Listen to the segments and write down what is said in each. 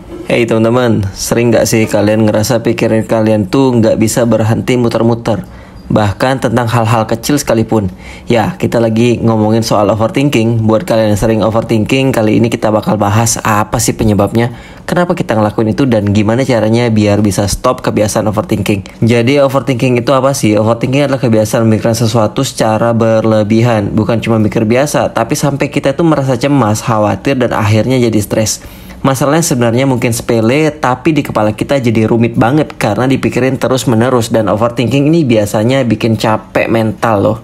Hey teman-teman, sering gak sih kalian ngerasa pikiran kalian tuh gak bisa berhenti muter-muter? Bahkan tentang hal-hal kecil sekalipun. Ya, kita lagi ngomongin soal overthinking. Buat kalian yang sering overthinking, kali ini kita bakal bahas apa sih penyebabnya, kenapa kita ngelakuin itu, dan gimana caranya biar bisa stop kebiasaan overthinking. Jadi overthinking itu apa sih? Overthinking adalah kebiasaan memikirkan sesuatu secara berlebihan. Bukan cuma mikir biasa, tapi sampai kita tuh merasa cemas, khawatir, dan akhirnya jadi stres. Masalahnya sebenarnya mungkin sepele, tapi di kepala kita jadi rumit banget karena dipikirin terus-menerus. Dan overthinking ini biasanya bikin capek mental loh.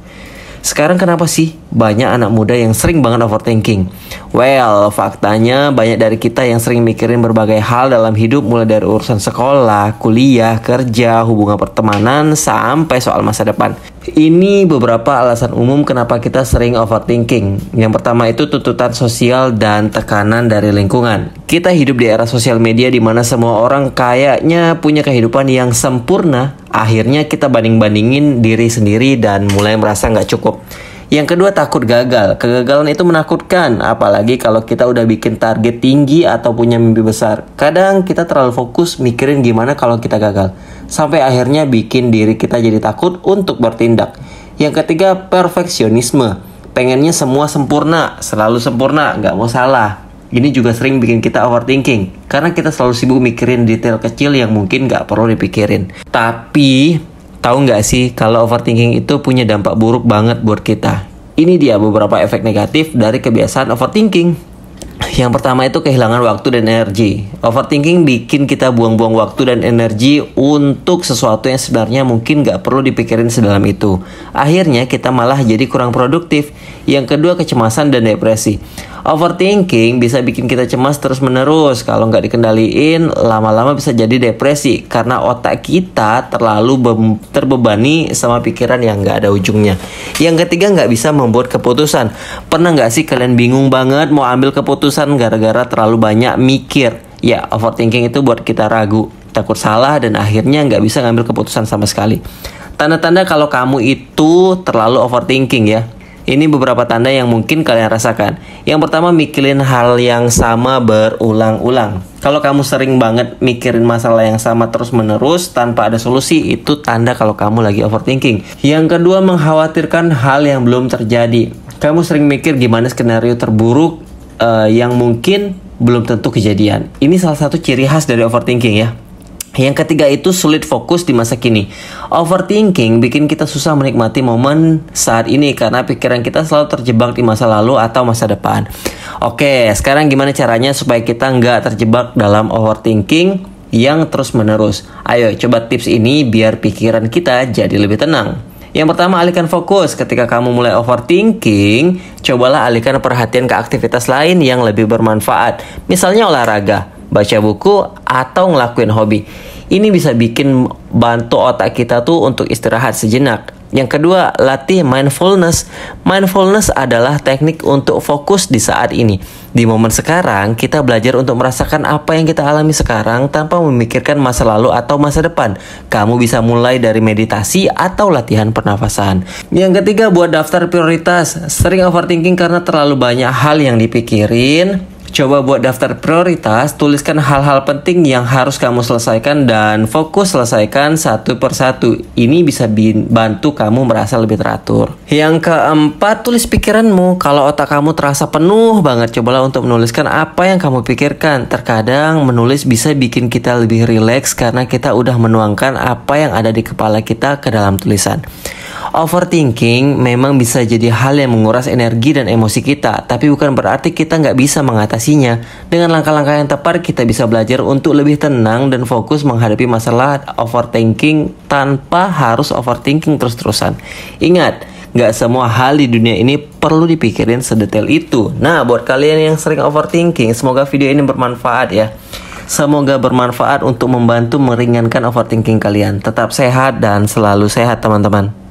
Sekarang kenapa sih banyak anak muda yang sering banget overthinking? Well, faktanya banyak dari kita yang sering mikirin berbagai hal dalam hidup, mulai dari urusan sekolah, kuliah, kerja, hubungan pertemanan, sampai soal masa depan. Ini beberapa alasan umum kenapa kita sering overthinking. Yang pertama itu tuntutan sosial dan tekanan dari lingkungan. Kita hidup di era sosial media di mana semua orang kayaknya punya kehidupan yang sempurna. Akhirnya kita banding-bandingin diri sendiri dan mulai merasa nggak cukup. Yang kedua, takut gagal. Kegagalan itu menakutkan, apalagi kalau kita udah bikin target tinggi atau punya mimpi besar. Kadang kita terlalu fokus mikirin gimana kalau kita gagal, sampai akhirnya bikin diri kita jadi takut untuk bertindak. Yang ketiga, perfeksionisme. Pengennya semua sempurna, selalu sempurna, nggak mau salah. Ini juga sering bikin kita overthinking, karena kita selalu sibuk mikirin detail kecil yang mungkin nggak perlu dipikirin. Tapi tahu nggak sih kalau overthinking itu punya dampak buruk banget buat kita? Ini dia beberapa efek negatif dari kebiasaan overthinking. Yang pertama itu kehilangan waktu dan energi. Overthinking bikin kita buang-buang waktu dan energi untuk sesuatu yang sebenarnya mungkin gak perlu dipikirin sedalam itu. Akhirnya kita malah jadi kurang produktif. Yang kedua, kecemasan dan depresi. Overthinking bisa bikin kita cemas terus-menerus. Kalau nggak dikendaliin, lama-lama bisa jadi depresi karena otak kita terlalu terbebani sama pikiran yang nggak ada ujungnya. Yang ketiga, nggak bisa membuat keputusan. Pernah nggak sih kalian bingung banget mau ambil keputusan gara-gara terlalu banyak mikir? Ya, overthinking itu buat kita ragu, takut salah, dan akhirnya nggak bisa ngambil keputusan sama sekali. Tanda-tanda kalau kamu itu terlalu overthinking ya. Ini beberapa tanda yang mungkin kalian rasakan. Yang pertama, mikirin hal yang sama berulang-ulang. Kalau kamu sering banget mikirin masalah yang sama terus-menerus tanpa ada solusi, itu tanda kalau kamu lagi overthinking. Yang kedua, mengkhawatirkan hal yang belum terjadi. Kamu sering mikir gimana skenario terburuk yang mungkin belum tentu kejadian. Ini salah satu ciri khas dari overthinking ya. Yang ketiga itu sulit fokus di masa kini. Overthinking bikin kita susah menikmati momen saat ini karena pikiran kita selalu terjebak di masa lalu atau masa depan. Oke, sekarang gimana caranya supaya kita nggak terjebak dalam overthinking yang terus menerus? Ayo coba tips ini biar pikiran kita jadi lebih tenang. Yang pertama, alihkan fokus. Ketika kamu mulai overthinking, cobalah alihkan perhatian ke aktivitas lain yang lebih bermanfaat. Misalnya olahraga, baca buku, atau ngelakuin hobi. Ini bisa bikin bantu otak kita tuh untuk istirahat sejenak. Yang kedua, latih mindfulness. Mindfulness adalah teknik untuk fokus di saat ini. Di momen sekarang, kita belajar untuk merasakan apa yang kita alami sekarang tanpa memikirkan masa lalu atau masa depan. Kamu bisa mulai dari meditasi atau latihan pernafasan. Yang ketiga, buat daftar prioritas. Sering overthinking karena terlalu banyak hal yang dipikirin. Coba buat daftar prioritas, tuliskan hal-hal penting yang harus kamu selesaikan dan fokus selesaikan satu persatu. Ini bisa bantu kamu merasa lebih teratur. Yang keempat, tulis pikiranmu. Kalau otak kamu terasa penuh banget, cobalah untuk menuliskan apa yang kamu pikirkan. Terkadang menulis bisa bikin kita lebih rileks karena kita udah menuangkan apa yang ada di kepala kita ke dalam tulisan. Overthinking memang bisa jadi hal yang menguras energi dan emosi kita, tapi bukan berarti kita nggak bisa mengatasinya. Dengan langkah-langkah yang tepat, kita bisa belajar untuk lebih tenang dan fokus menghadapi masalah overthinking tanpa harus overthinking terus-terusan. Ingat, nggak semua hal di dunia ini perlu dipikirin sedetail itu. Nah, buat kalian yang sering overthinking, semoga video ini bermanfaat ya. Semoga bermanfaat untuk membantu meringankan overthinking kalian. Tetap sehat dan selalu sehat teman-teman.